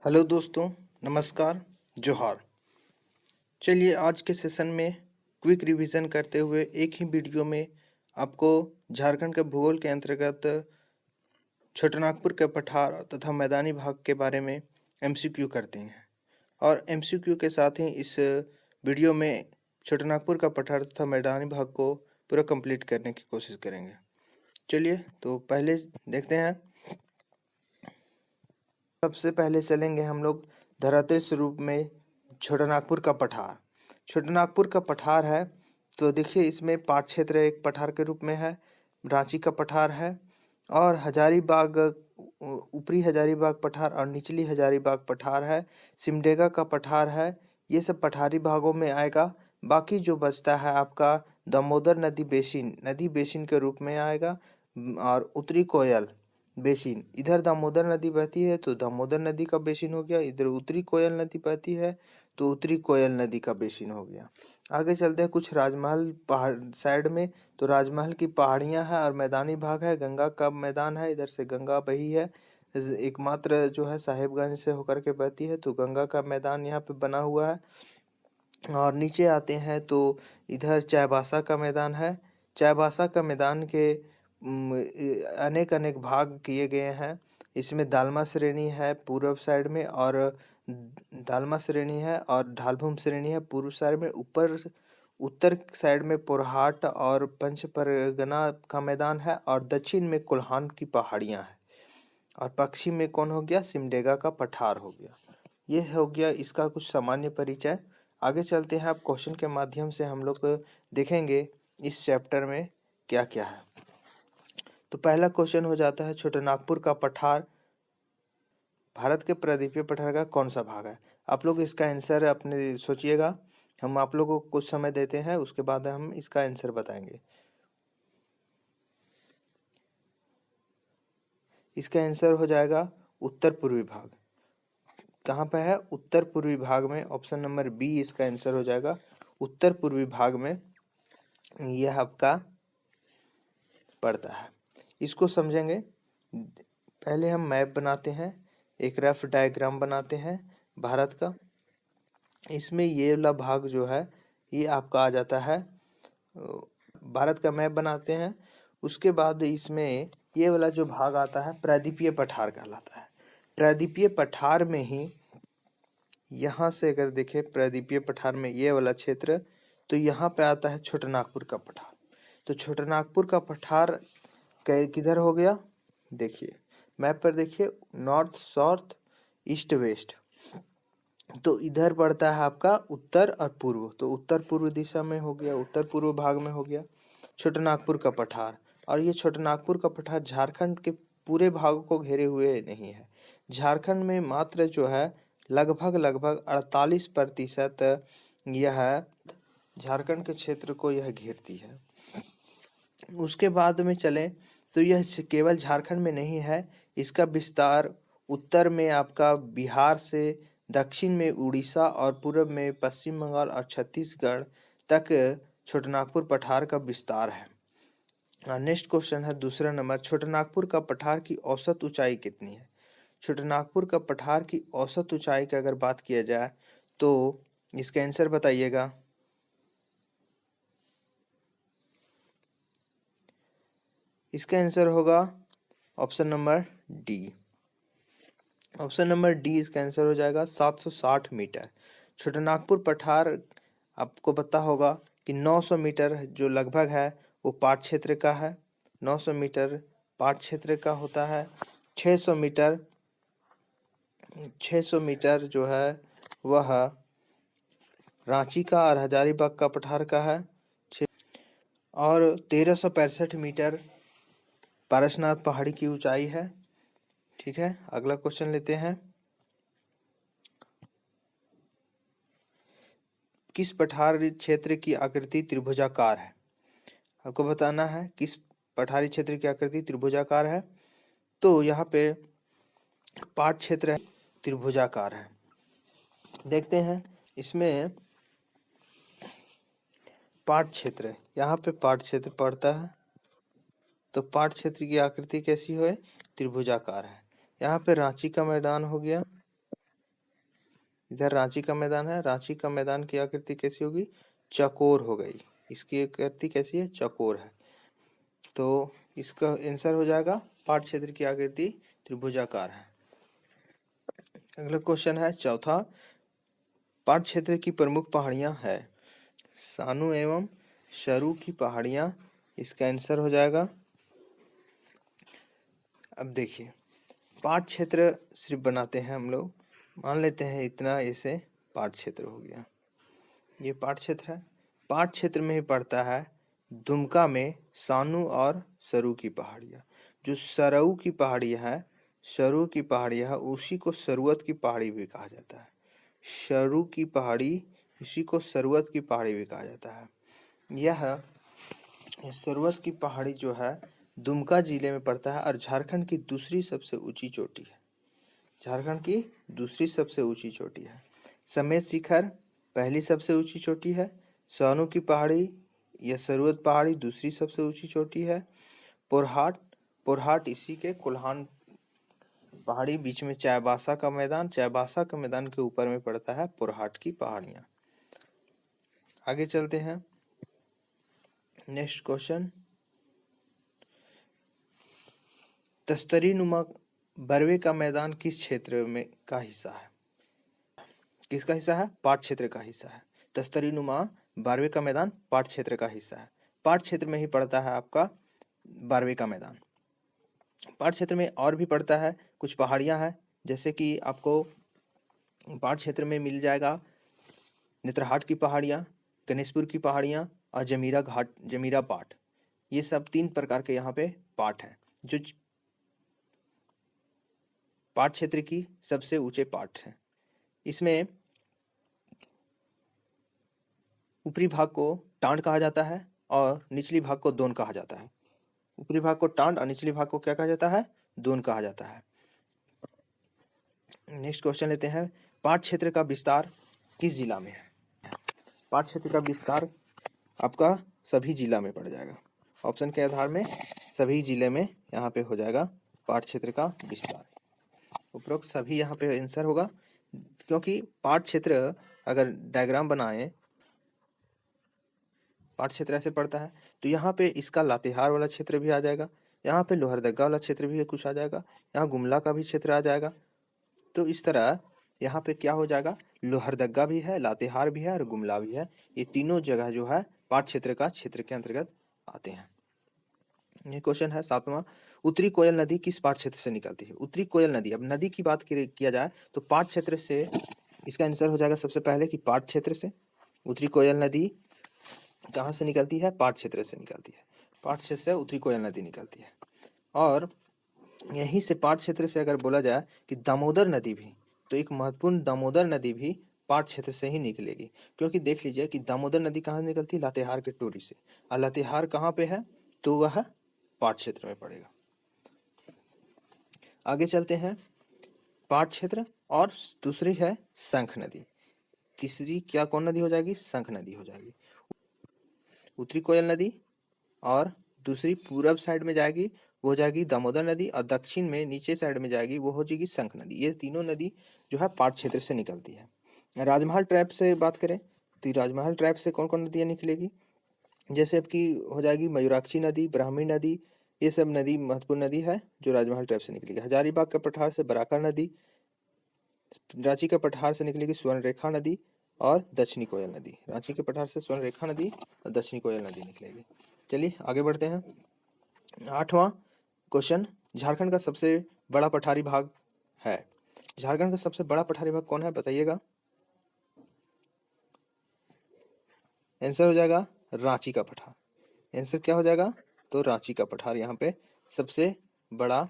Hello दोस्तों, नमस्कार, जोहार। चलिए आज के सेशन में क्विक रिवीजन करते हुए एक ही वीडियो में आपको झारखंड के भूगोल के अंतर्गत छोटानागपुर के पठार तथा मैदानी भाग के बारे में एमसीक्यू करते हैं। और एमसीक्यू के साथ ही इस वीडियो में छोटानागपुर का पठार तथा मैदानी भाग को पूरा कंप्लीट करने की कोशिश करेंगे। चलिए तो पहले देखते हैं। सबसे पहले चलेंगे हम लोग धरातल स्वरूप में छोटानागपुर का पठार। छोटानागपुर का पठार है तो देखिए इसमें पाट क्षेत्र एक पठार के रूप में है, रांची का पठार है और हजारीबाग ऊपरी हजारीबाग पठार और निचली हजारीबाग पठार है, सिमडेगा का पठार है। ये सब पठारी भागों में आएगा। बाकी जो बचता है आपका दामोदर नदी बेसिन के रूप में आएगा और उत्तरी कोयल बेसिन। इधर दामोदर नदी बहती है तो दामोदर नदी का बेसिन हो गया, इधर उत्तरी कोयल नदी बहती है तो उत्तरी कोयल नदी का बेसिन हो गया। आगे चलते हैं कुछ राजमहल पहाड़ साइड में, तो राजमहल की पहाड़ियां हैं और मैदानी भाग है, गंगा का मैदान है, इधर से गंगा बही है। एकमात्र जो है साहेबगंज से होकर के बहती है तो गंगा का मैदान यहाँ पे बना हुआ है। और नीचे आते हैं तो इधर चाईबासा का मैदान है। चाईबासा का मैदान के अनेक अनेक भाग किए गए हैं। इसमें दालमा श्रेणी है पूर्व साइड में और दालमा श्रेणी है और ढालभूम श्रेणी है पूर्व साइड में। ऊपर उत्तर साइड में पोरहाट और पंच परगना का मैदान है और दक्षिण में कोल्हान की पहाड़ियां हैं और पश्चिम में कौन हो गया, सिमडेगा का पठार हो गया। ये हो गया इसका कुछ सामान्य परिचय। आगे चलते हैं, अब क्वेश्चन के माध्यम से हम लोग देखेंगे इस चैप्टर में क्या क्या है। तो पहला क्वेश्चन हो जाता है छोटानागपुर का पठार भारत के प्रायद्वीपीय पठार का कौन सा भाग है। आप लोग इसका आंसर अपने सोचिएगा। हम आप लोगों को कुछ समय देते हैं, उसके बाद हम इसका आंसर बताएंगे। इसका आंसर हो जाएगा उत्तर पूर्वी भाग। कहाँ पे है, उत्तर पूर्वी भाग में। ऑप्शन नंबर बी इसका आंसर हो जाएगा उत्तर पूर्वी भाग में। यह आपका पड़ता है। इसको समझेंगे। पहले हम मैप बनाते हैं, एक रफ डायग्राम बनाते हैं भारत का। इसमें ये वाला भाग जो है ये आपका आ जाता है। भारत का मैप बनाते हैं, उसके बाद इसमें ये वाला जो भाग आता है प्रायद्वीपीय पठार कहलाता है। प्रायद्वीपीय पठार में ही यहाँ से अगर देखें प्रायद्वीपीय पठार में ये वाला क्षेत्र, तो यहाँ पे आता है छोटानागपुर का पठार। तो छोटानागपुर का पठार किधर हो गया, देखिए मैप पर देखिए, नॉर्थ साउथ ईस्ट वेस्ट। तो इधर पड़ता है आपका उत्तर और पूर्व, तो उत्तर पूर्व दिशा में हो गया, उत्तर पूर्व भाग में हो गया छोटानागपुर का पठार। और ये छोटानागपुर का पठार झारखंड के पूरे भाग को घेरे हुए नहीं है। झारखंड में मात्र जो है लगभग 48% यह झारखंड के क्षेत्र को यह घेरती है। उसके बाद में चलें तो यह केवल झारखंड में नहीं है, इसका विस्तार उत्तर में आपका बिहार से, दक्षिण में उड़ीसा और पूर्व में पश्चिम बंगाल और छत्तीसगढ़ तक छोटानागपुर पठार का विस्तार है। नेक्स्ट क्वेश्चन है दूसरा नंबर, छोटानागपुर का पठार की औसत ऊंचाई कितनी है। छोटानागपुर का पठार की औसत ऊंचाई की अगर बात किया जाए तो इसका आंसर बताइएगा। इसका आंसर होगा option number D. Option number D इसका आंसर हो जाएगा 760 मीटर। छोटानागपुर पठार आपको पता होगा कि 900 मीटर जो लगभग है वो पाट क्षेत्र का है। 900 मीटर पाट क्षेत्र का होता है। 600 मीटर जो है वह रांची का और हजारीबाग का पठार का है। और 1365 मीटर पारसनाथ पहाड़ी की ऊंचाई है। ठीक है, अगला क्वेश्चन लेते हैं। किस पठारी क्षेत्र की आकृति त्रिभुजाकार है। आपको बताना है किस पठारी क्षेत्र की आकृति त्रिभुजाकार है। तो यहाँ पे पाट क्षेत्र है, त्रिभुजाकार है। देखते हैं इसमें पाट क्षेत्र, यहाँ पे पाट क्षेत्र पड़ता है तो पाट क्षेत्र की आकृति कैसी है, त्रिभुजाकार है। यहाँ पे रांची का मैदान हो गया, इधर रांची का मैदान है, रांची का मैदान की आकृति कैसी होगी? चौकोर हो गई। इसकी आकृति कैसी है? चौकोर है। तो इसका आंसर हो जाएगा पाठ क्षेत्र की आकृति त्रिभुजाकार है। अगला क्वेश्चन है चौथा, पाठ क्षेत्र की प्रमुख पहाड़ियां है। सानू एवं सरू की पहाड़ियां, इसका आंसर हो जाएगा। अब देखिए, पाठ क्षेत्र सिर्फ बनाते हैं हम लोग, मान लेते हैं इतना, ऐसे पाठ क्षेत्र हो गया। ये पाठ क्षेत्र है। पाठ क्षेत्र में ही पड़ता है दुमका में सानू और सरू की पहाड़ियाँ। जो सरऊ की पहाड़ी है, सरू की पहाड़ी है, उसी को सरुवत की पहाड़ी भी कहा जाता है। सरू की पहाड़ी, इसी को सरुवत की पहाड़ी भी कहा जाता है। यह सरुवत की पहाड़ी जो है दुमका जिले में पड़ता है और झारखंड की दूसरी सबसे ऊंची चोटी है। झारखंड की दूसरी सबसे ऊंची चोटी है। समेत शिखर पहली सबसे ऊंची चोटी है। सानू की पहाड़ी या सरुवत पहाड़ी दूसरी सबसे ऊंची चोटी है। पोरहाट, पोरहाट इसी के कोल्हान पहाड़ी, बीच में चाईबासा का मैदान, चाईबासा के मैदान के ऊपर में पड़ता है पोरहाट की पहाड़ियां। आगे चलते हैं, नेक्स्ट क्वेश्चन, तस्तरी नुमा बरवे का मैदान किस क्षेत्र में का हिस्सा है? किसका हिस्सा है? पाठ क्षेत्र का हिस्सा है। तस्तरी नुमा बारहवें का मैदान पाठ क्षेत्र का हिस्सा है। पाठ क्षेत्र में ही पड़ता है आपका बारहवें का मैदान। पाठ क्षेत्र में और भी पड़ता है, कुछ पहाड़ियां हैं, जैसे कि आपको पाठ क्षेत्र में मिल जाएगा नेत्रहाट की पहाड़ियां, गणेशपुर की पहाड़ियां और जमीरा घाट, जमीरा पाठ। ये सब 3 प्रकार के यहाँ पे पाठ हैं, जो पाठ क्षेत्र की सबसे ऊंचे पाठ हैं। इसमें ऊपरी भाग को टांड कहा जाता है और निचली भाग को दोन कहा जाता है। ऊपरी भाग को टांड और निचली भाग को क्या कहा जाता है? दोन कहा जाता है। नेक्स्ट क्वेश्चन लेते हैं, पाठ क्षेत्र का विस्तार किस जिला में है? पाठ क्षेत्र का विस्तार आपका सभी जिला में पड़ जाएगा। ऑप्शन के आधार में सभी जिले में यहाँ पे हो जाएगा पाठ क्षेत्र का विस्तार। उपरोक्त सभी यहाँ पे आंसर होगा, क्योंकि पाठ क्षेत्र अगर डायग्राम बनाएं, पाठ क्षेत्र ऐसे पड़ता है, तो यहाँ पे इसका लातेहार वाला क्षेत्र भी आ जाएगा, यहाँ पे लोहरदगा वाला क्षेत्र भी कुछ आ जाएगा, यहाँ गुमला का भी क्षेत्र आ जाएगा। तो इस तरह यहाँ पे क्या हो जाएगा, लोहरदगा भी है, लातेहार भी है और गुमला भी है। ये तीनों जगह जो है पाठ क्षेत्र का क्षेत्र के अंतर्गत आते हैं। ये क्वेश्चन है 7वां, उत्तरी कोयल नदी किस पाठ क्षेत्र से निकलती है? उत्तरी कोयल नदी, अब नदी की बात किया जाए तो पाठ क्षेत्र से, इसका आंसर हो जाएगा सबसे पहले कि पाठ क्षेत्र से। उत्तरी कोयल नदी कहाँ से निकलती है? पाठ क्षेत्र से निकलती है। पाठ क्षेत्र से उत्तरी कोयल नदी निकलती है। और यहीं से पाठ क्षेत्र से अगर बोला जाए कि दामोदर नदी भी, तो एक महत्वपूर्ण दामोदर नदी भी पाठ क्षेत्र से ही निकलेगी, क्योंकि देख लीजिए कि दामोदर नदी कहाँ निकलती है? लातेहार के टोरी से, और लातेहार कहाँ पे है? तो वह पाठ क्षेत्र में पड़ेगा। आगे चलते हैं, पाठ क्षेत्र और दूसरी है शंख नदी। तीसरी क्या कौन नदी हो जाएगी? शंख नदी हो जाएगी। उत्तरी कोयल नदी और दूसरी पूरब साइड में जाएगी, वो हो जाएगी दामोदर नदी, और दक्षिण में नीचे साइड में जाएगी, वो हो जाएगी शंख नदी। ये तीनों नदी जो है पाठ क्षेत्र से निकलती है। राजमहल ट्रैप से बात करें तो राजमहल ट्रैप से कौन कौन नदियाँ निकलेगी? जैसे आपकी हो जाएगी मयूराक्षी नदी, ब्राह्मी नदी, ये सब नदी महत्वपूर्ण नदी है जो राजमहल ट्रैप से निकलेगी। हजारीबाग के पठार से बराकर नदी, रांची के पठार से निकलेगी स्वर्णरेखा नदी और दक्षिणी कोयल नदी। रांची के पठार से स्वर्णरेखा नदी और दक्षिणी कोयल नदी निकलेगी। चलिए आगे बढ़ते हैं। 8वां क्वेश्चन, झारखंड का सबसे बड़ा पठारी भाग है। झारखंड का सबसे बड़ा पठारी भाग कौन है? बताइएगा। आंसर हो जाएगा रांची का पठार। आंसर क्या हो जाएगा? तो रांची का पठार यहाँ पे सबसे बड़ा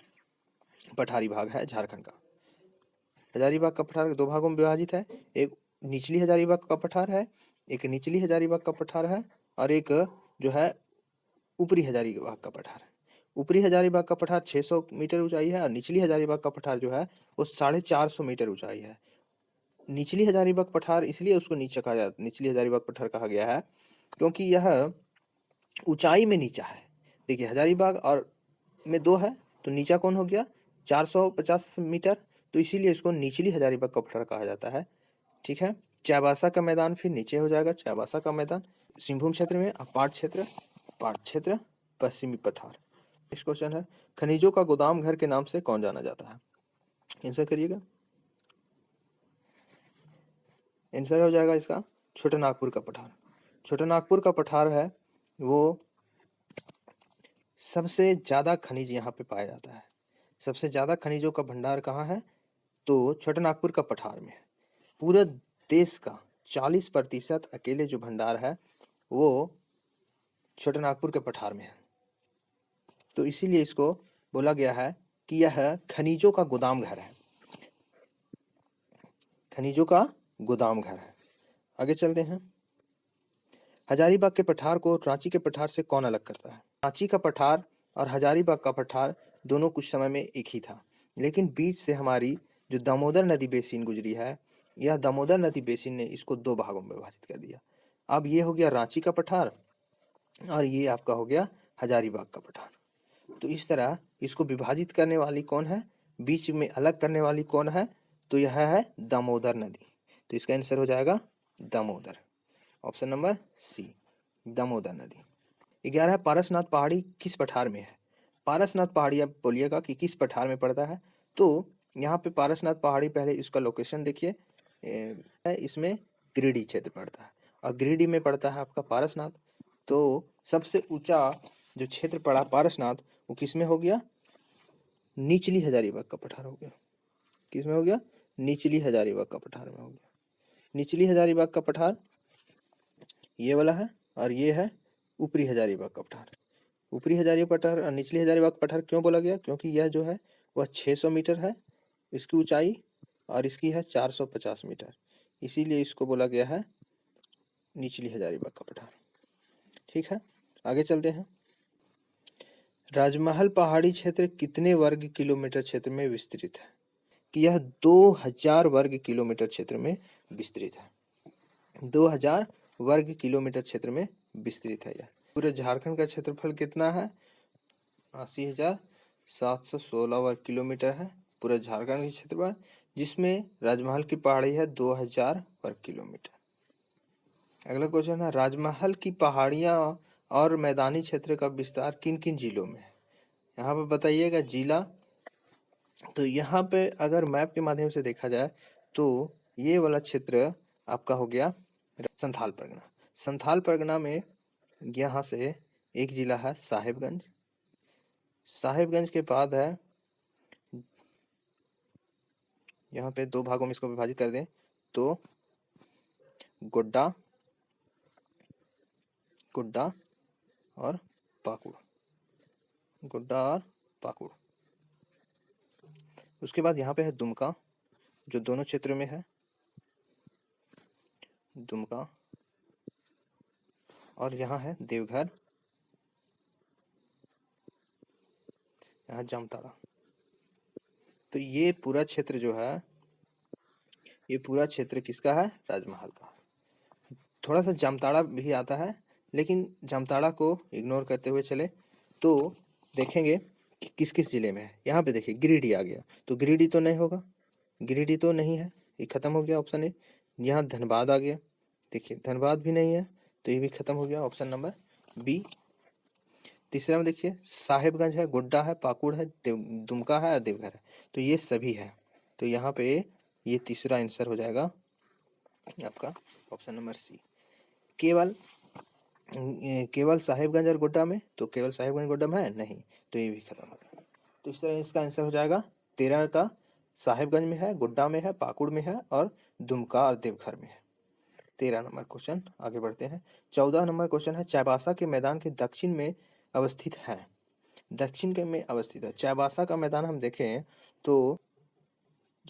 पठारी भाग है झारखंड का। हजारीबाग का पठार 2 भागों में विभाजित है, एक निचली हजारीबाग का पठार है, एक निचली हजारीबाग का पठार है, और एक जो है ऊपरी हजारीबाग का पठार है। ऊपरी हजारीबाग का पठार 600 मीटर ऊंचाई है, और निचली हजारीबाग का पठार जो है वो 450 मीटर ऊंचाई है। निचली हजारीबाग पठार इसलिए उसको नीचे कहा जाता, निचली हजारीबाग पठार कहा गया है क्योंकि यह ऊंचाई में नीचा है। देखिए हजारीबाग और में 2 है, तो नीचा कौन हो गया? 450 मीटर, तो इसीलिए इसको निचली हजारीबाग का पठार कहा जाता है। ठीक है। चाईबासा का मैदान फिर नीचे हो जाएगा, चाईबासा का मैदान सिंहभूम क्षेत्र में, पाट क्षेत्र पश्चिमी पठार। नेक्स्ट क्वेश्चन है, खनिजों का गोदाम घर के नाम से कौन जाना जाता है? आंसर करिएगा। आंसर हो जाएगा इसका छोटा नागपुर का पठार। छोटा नागपुर का पठार है वो सबसे ज्यादा खनिज यहाँ पे पाया जाता है। सबसे ज्यादा खनिजों का भंडार कहाँ है? तो छोटा नागपुर का पठार में है। पूरे देश का 40% अकेले जो भंडार है वो छोटा नागपुर के पठार में है। तो इसीलिए इसको बोला गया है कि यह खनिजों का गोदाम घर है। खनिजों का गोदाम घर है। आगे चलते हैं। हजारीबाग के पठार को रांची के पठार से कौन अलग करता है? रांची का पठार और हजारीबाग का पठार दोनों कुछ समय में एक ही था, लेकिन बीच से हमारी जो दामोदर नदी बेसिन गुजरी है, यह दामोदर नदी बेसिन ने इसको 2 भागों में विभाजित कर दिया। अब ये हो गया रांची का पठार और ये आपका हो गया हजारीबाग का पठार। तो इस तरह इसको विभाजित करने वाली कौन है, बीच में अलग करने वाली कौन है? तो यह है दामोदर नदी। तो इसका आंसर हो जाएगा Damodar, option number C, Damodar नदी। 11 पारसनाथ पहाड़ी किस पठार में है? पारसनाथ पहाड़ी आप बोलिएगा कि किस पठार में पड़ता है। तो यहाँ पे पारसनाथ पहाड़ी, पहले इसका लोकेशन देखिए, इसमें गिरिडीह क्षेत्र पड़ता है और गिरिडीह में पड़ता है आपका पारसनाथ। तो सबसे ऊंचा जो क्षेत्र पड़ा पारसनाथ वो किस में हो गया? निचली हजारीबाग का पठार हो गया। किस में हो गया? निचली हजारीबाग का पठार में हो गया। निचली हजारीबाग का पठार ये वाला है और ये है ऊपरी हजारीबाग का पठार। ऊपरी हजारीबाग पठार और निचली हजारीबाग पठार क्यों बोला गया? क्योंकि यह जो है वह 600 मीटर है इसकी ऊंचाई और इसकी है 450 मीटर, इसीलिए इसको बोला गया है निचली हजारीबाग का पठार। ठीक है, आगे चलते हैं। राजमहल पहाड़ी क्षेत्र कितने वर्ग किलोमीटर क्षेत्र में विस्तृत है? कि यह 2000 वर्ग किलोमीटर क्षेत्र में विस्तृत है। 2000 वर्ग किलोमीटर क्षेत्र में विस्तृत है। यह पूरे झारखंड का क्षेत्रफल कितना है? 80,716 वर्ग किलोमीटर है पूरा झारखंड का क्षेत्रफल, जिसमें राजमहल की पहाड़ी है 2000 वर्ग किलोमीटर। अगला क्वेश्चन है, राजमहल की पहाड़ियां और मैदानी क्षेत्र का विस्तार किन किन जिलों में है? यहाँ पे बताइएगा जिला। तो यहाँ पे अगर मैप के माध्यम से देखा जाए तो ये वाला क्षेत्र आपका हो गया संथाल परगना। संथाल परगना में यहाँ से एक जिला है साहिबगंज। साहिबगंज के बाद है, यहाँ पे 2 भागों में इसको विभाजित कर दें तो गोड्डा और पाकुड़। गोड्डा और पाकुड़। उसके बाद यहाँ पे है दुमका, जो दोनों क्षेत्रों में है, दुमका। और यहाँ है देवघर, यहाँ जामताड़ा। तो ये पूरा क्षेत्र जो है, ये पूरा क्षेत्र किसका है? राजमहल का। थोड़ा सा जामताड़ा भी आता है, लेकिन जामताड़ा को इग्नोर करते हुए चले तो देखेंगे कि किस किस जिले में है। यहाँ पे देखिए गिरिडीह आ गया, तो गिरिडीह तो नहीं होगा, गिरिडीह तो नहीं है, ये खत्म हो गया ऑप्शन ए। यहाँ धनबाद आ गया, देखिए धनबाद भी नहीं है, तो ये भी खत्म हो गया, ऑप्शन नंबर बी। तीसरा में देखिए साहिबगंज है, गोड्डा है, पाकुड़ है, दुमका है और देवघर है, तो ये सभी है। तो यहाँ पे ये तीसरा आंसर हो जाएगा आपका ऑप्शन नंबर सी। केवल साहिबगंज और गोड्डा में, तो केवल साहिबगंज गोड्डा में है नहीं, तो ये भी खत्म हो गया। तो इस तरह इसका आंसर हो जाएगा 13 का साहिबगंज में है, गोड्डा में है, पाकुड़ में है और दुमका और देवघर में है। 13 नंबर क्वेश्चन। आगे बढ़ते हैं। 14 नंबर क्वेश्चन है, चाईबासा के मैदान के दक्षिण में अवस्थित है। दक्षिण के में अवस्थित है चाईबासा का मैदान। हम देखें तो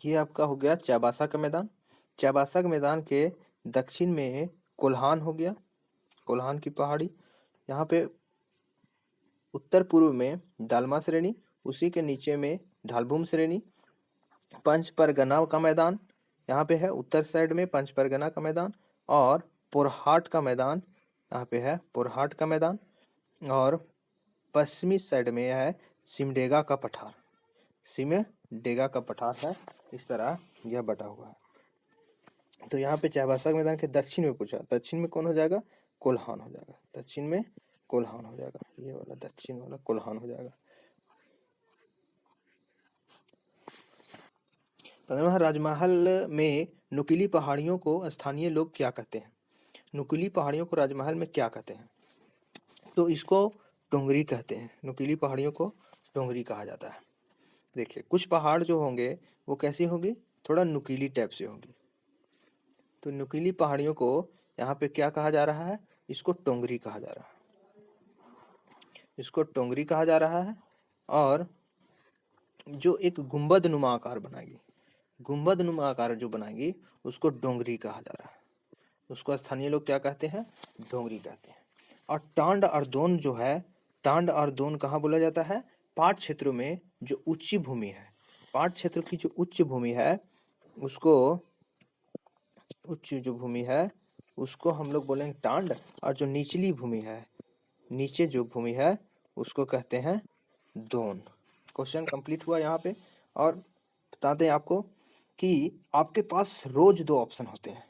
ये आपका हो गया चाईबासा का मैदान। चाईबासा के मैदान के दक्षिण में कोल्हान हो गया, कोल्हान की पहाड़ी। यहाँ पे उत्तर पूर्व में दालमा श्रेणी, उसी के नीचे में ढालभूम श्रेणी। पंच परगना का मैदान यहाँ पे है, उत्तर साइड में पंच परगना का मैदान और पुरहाट का मैदान यहाँ पे है, पुरहाट का मैदान। और पश्चिमी साइड में है सिमडेगा का पठार, सिमडेगा का पठार है। इस तरह यह बटा हुआ है। तो यहाँ पे चाईबासा मैदान के दक्षिण में पूछा, दक्षिण में कौन हो जाएगा? कोल्हान हो जाएगा, दक्षिण में कोल्हान हो जाएगा, ये वाला दक्षिण वाला कोल्हान हो जाएगा। 15वां, राजमहल में नुकीली पहाड़ियों को स्थानीय लोग क्या कहते हैं? नुकीली पहाड़ियों को राजमहल में क्या कहते हैं? तो इसको टोंगरी कहते हैं, नुकीली पहाड़ियों को टोंगरी कहा जाता है। देखिए कुछ पहाड़ जो होंगे वो कैसी होंगी? थोड़ा नुकीली टाइप से होंगी। तो नुकीली पहाड़ियों को यहाँ पे क्या कहा जा रहा है? इसको टोंगरी कहा जा रहा है, इसको टोंगरी कहा जा रहा है। और जो एक गुंबद नुमा आकार बनाएगी, गुंबद नुमा आकार जो बनाएगी उसको डोंगरी कहा जा रहा है, उसको स्थानीय लोग क्या कहते हैं? डोंगरी कहते हैं। और टांड और दोन जो है, टांड और दोन कहाँ बोला जाता है? पाट क्षेत्रों में जो उच्च भूमि है, पाट क्षेत्र की जो उच्च भूमि है उसको, उच्च जो भूमि है उसको हम लोग बोलेंगे टांड, और जो निचली भूमि है, नीचे जो भूमि है उसको कहते हैं दोन। क्वेश्चन कंप्लीट हुआ यहाँ पे। और बताते हैं आपको कि आपके पास रोज दो ऑप्शन होते हैं,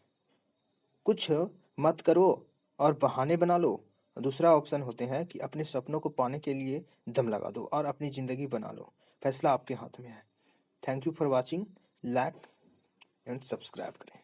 कुछ मत करो और बहाने बना लो। दूसरा ऑप्शन होते हैं कि अपने सपनों को पाने के लिए दम लगा दो और अपनी ज़िंदगी बना लो। फैसला आपके हाथ में है। Thank you for watching, like and subscribe करें।